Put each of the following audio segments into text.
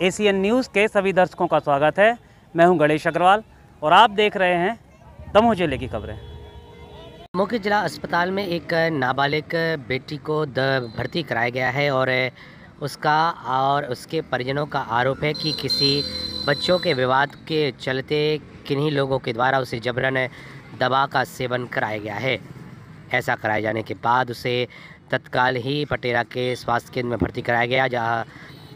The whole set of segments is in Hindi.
एसीएन न्यूज़ के सभी दर्शकों का स्वागत है। मैं हूं गणेश अग्रवाल और आप देख रहे हैं दमोह जिले की खबरें। मुख्य जिला अस्पताल में एक नाबालिग बेटी को भर्ती कराया गया है और उसका और उसके परिजनों का आरोप है कि किसी बच्चों के विवाद के चलते किन्हीं लोगों के द्वारा उसे जबरन दवा का सेवन कराया गया है। ऐसा कराए जाने के बाद उसे तत्काल ही पटेरा के स्वास्थ्य केंद्र में भर्ती कराया गया,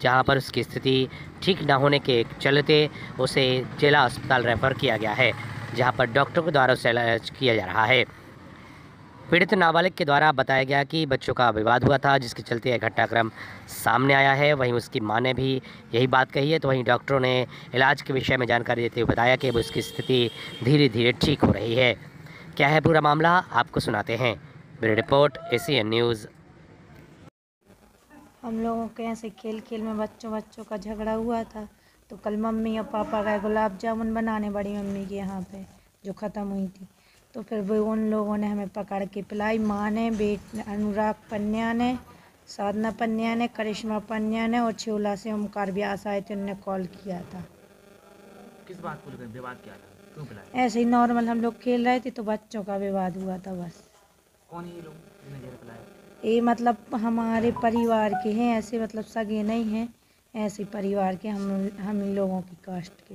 जहां पर उसकी स्थिति ठीक न होने के चलते उसे जिला अस्पताल रेफर किया गया है, जहां पर डॉक्टर के द्वारा उसे इलाज किया जा रहा है। पीड़ित नाबालिग के द्वारा बताया गया कि बच्चों का विवाद हुआ था, जिसके चलते यह घटनाक्रम सामने आया है। वहीं उसकी मां ने भी यही बात कही है। तो वहीं डॉक्टरों ने इलाज के विषय में जानकारी देते हुए बताया कि उसकी स्थिति धीरे धीरे ठीक हो रही है। क्या है पूरा मामला, आपको सुनाते हैं। Bureau report, ACN news. हम लोगों के ऐसे खेल खेल में बच्चों का झगड़ा हुआ था। तो कल मम्मी और पापा गए गुलाब जामुन बनाने बड़ी मम्मी के यहाँ पे, जो ख़त्म हुई थी। तो फिर वो उन लोगों ने हमें पकड़ के पिलाई। माँ ने, अनुराग पन्या ने, साधना पन्या ने, करिश्मा पन्या ने और छिवला से ओमकार व्यास आए थे, उन्होंने कॉल किया था। किस बात को लेकर विवाद क्या था, क्यों पिलाया? ऐसे ही नॉर्मल हम लोग खेल रहे थे तो बच्चों का विवाद हुआ था बस। कौन है ये लोग जिन्हें जहर पिलाया? ये मतलब हमारे परिवार के हैं, ऐसे मतलब सगे नहीं हैं, ऐसे परिवार के, हम इन लोगों की कास्ट के।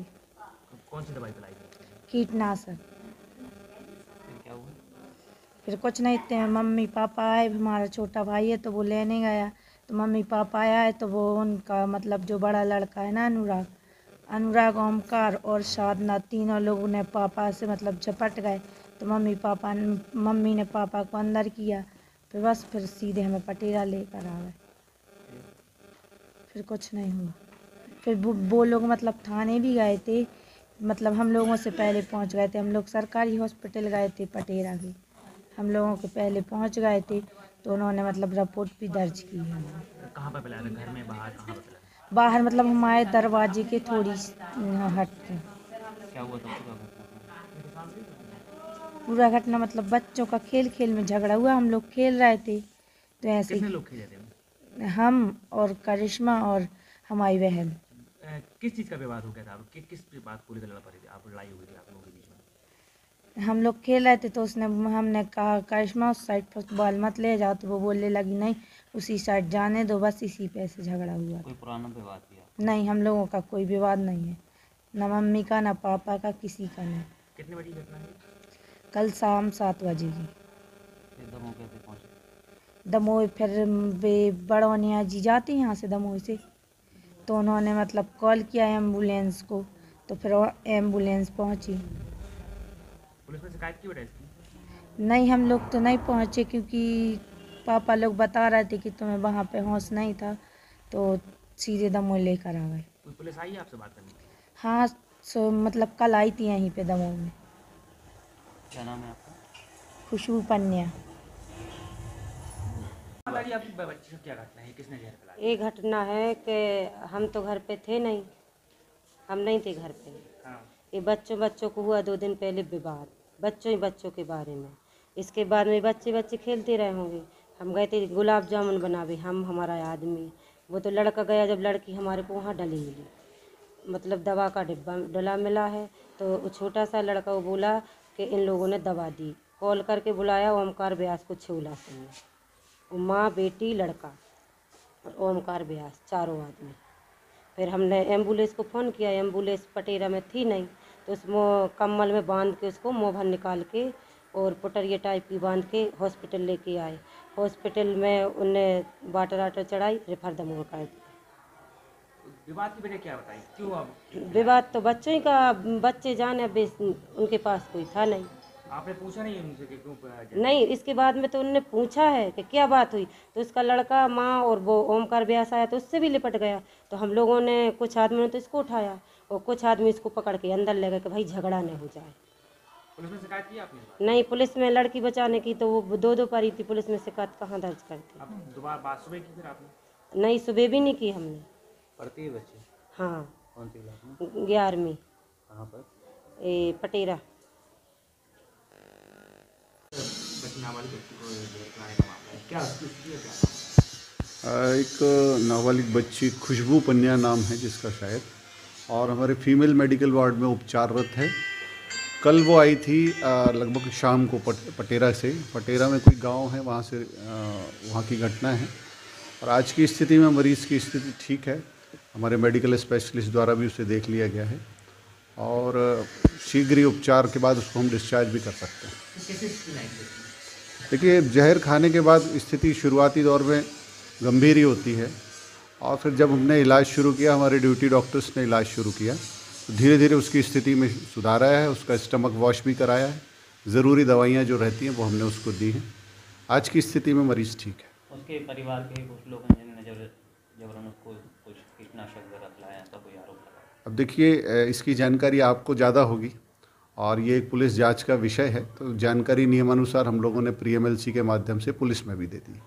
कौन सी दवाई पिलाई? कीटनाशक। फिर क्या हुआ? फिर कुछ नहीं थे, मम्मी पापा आए, हमारा छोटा भाई है तो वो लेने गया। तो मम्मी पापा आया है तो वो उनका मतलब जो बड़ा लड़का है ना, अनुराग ओमकार और साधना, तीनों लोगों ने पापा से मतलब झपट गए। तो मम्मी ने पापा को अंदर किया। फिर सीधे हमें पटेरा लेकर आ गए। फिर कुछ नहीं हुआ। फिर वो लोग मतलब थाने भी गए थे, मतलब हम लोगों से पहले पहुंच गए थे। हम लोग सरकारी हॉस्पिटल गए थे पटेरा के, हम लोगों के पहले पहुंच गए थे। तो उन्होंने मतलब रिपोर्ट भी दर्ज की है। कहाँ पर पिलाया था, घर में, बाहर, कहाँ पर पिलाया? बाहर मतलब हमारे दरवाजे के थोड़ी हट के। क्या हुआ था पूरा घटना मतलब बच्चों का खेल खेल में झगड़ा हुआ। हम लोग खेल रहे थे तो ऐसे कितने लोग खेले थे? हम और करिश्मा और हमारी बहन। किस चीज़ का विवाद हो गया था? किस बात को लेकर लड़ पड़ी थी, आप लड़ाई हुई थी आप लोगों के बीच में? हम लोग खेल रहे थे तो हमने कहा करिश्मा उस साइड पर बॉल मत ले जाओ, तो वो बोलने लगी नहीं उसी साइड जाने दो, बस इसी पे से झगड़ा हुआ। कोई पुराना विवाद किया? नहीं, हम लोगों का कोई विवाद नहीं है, न मम्मी का न पापा का, किसी का नहीं। कितने बड़ी घटना है? कल शाम 7 बजे की। फिर दमोह कैसे पहुंचे? दमोह फिर बड़ौनिया जी जाती हैं यहाँ से दमोह से, तो उन्होंने मतलब कॉल किया एम्बुलेंस को, तो फिर एम्बुलेंस पहुँची। पुलिस में शिकायत की बेटा इसकी? नहीं, हम लोग तो नहीं पहुँचे क्योंकि पापा लोग बता रहे थे कि तुम्हें वहाँ पे होश नहीं था, तो सीधे दमोह लेकर आ गए। कोई पुलिस आई है आपसे बात करने? हाँ, मतलब कल आई थी यहीं पे दमोह में। क्या नाम है आपका? खुशबू पन्या। आपकी बच्ची क्या घटना है, किसने जहर पिलाया? ये घटना है कि हम तो घर पे थे नहीं, हम नहीं थे घर पे। हाँ। ये बच्चों को हुआ 2 दिन पहले विवाद, बच्चों के बारे में। इसके बाद में बच्चे खेलते रहे होंगे। हम गए थे गुलाब जामुन बनावे, हम हमारा आदमी, वो तो लड़का गया, जब लड़की हमारे को वहाँ डली मिली, मतलब दवा का डिब्बा डला मिला है। तो वो छोटा सा लड़का वो बोला कि इन लोगों ने दवा दी। कॉल करके बुलाया ओमकार व्यास को छिवला से, माँ बेटी लड़का और ओमकार व्यास, चारों आदमी। फिर हमने एम्बुलेंस को फ़ोन किया, एम्बुलेंस पटेरा में थी नहीं, तो उस कम्बल में बांध के उसको मुँह भर निकाल के और पुटरिया टाइप की बांध के हॉस्पिटल लेके आए। हॉस्पिटल में उन्हें वाटर आटर चढ़ाई, रेफर दमोह कर दिया। विवाद की वजह क्या बताई, क्यों? अब विवाद तो बच्चों ही का, बच्चे जाने, अब उनके पास कोई था नहीं। आपने पूछा नहीं उनसे कि क्यों? नहीं, इसके बाद में तो उनने पूछा है कि क्या बात हुई, तो उसका लड़का, माँ और वो ओमकार व्यास आया तो उससे भी लिपट गया। तो हम लोगों ने, कुछ आदमियों ने तो इसको उठाया और कुछ आदमी इसको पकड़ के अंदर ले गए कि भाई झगड़ा नहीं हो जाए। पुलिस में शिकायत की आपने? नहीं, पुलिस में लड़की बचाने की तो वो दो पड़ी थी, पुलिस में शिकायत कहाँ दर्ज करती। अब दोबारा बात सुबह की फिर आपने? नहीं, सुबह भी नहीं की हमने। पढ़ती है बच्ची? हाँ। कौन सी क्लास में? 11वीं। कहाँ पर? पटेरा। नाबालिग बच्ची को जहर पिलाने का मामला है, क्या उसकी स्थिति है, क्या? एक नाबालिग बच्ची खुशबू पन्या नाम है जिसका शायद, और हमारे फीमेल मेडिकल वार्ड में उपचाररत है। कल वो आई थी लगभग शाम को पटेरा से। पटेरा में कोई गांव है, वहाँ से वहाँ की घटना है। और आज की स्थिति में मरीज़ की स्थिति ठीक है। हमारे मेडिकल स्पेशलिस्ट द्वारा भी उसे देख लिया गया है और शीघ्र ही उपचार के बाद उसको हम डिस्चार्ज भी कर सकते हैं। देखिए, जहर खाने के बाद स्थिति शुरुआती दौर में गंभीर ही होती है, और फिर जब हमने इलाज शुरू किया, हमारे ड्यूटी डॉक्टर्स ने इलाज शुरू किया, तो धीरे धीरे उसकी स्थिति में सुधार आया है। उसका स्टमक वॉश भी कराया है, ज़रूरी दवाइयाँ जो रहती हैं वो हमने उसको दी हैं। आज की स्थिति में मरीज़ ठीक है। उसके परिवार के कुछ लोग हैं जिन्होंने जबरन उसको कुछ कीटनाशक वगैरह खिलाया, ऐसा कोई आरोप लगा? अब देखिए, इसकी जानकारी आपको ज़्यादा होगी और ये एक पुलिस जांच का विषय है, तो जानकारी नियमानुसार हम लोगों ने प्री-एमएलसी के माध्यम से पुलिस में भी दे दी।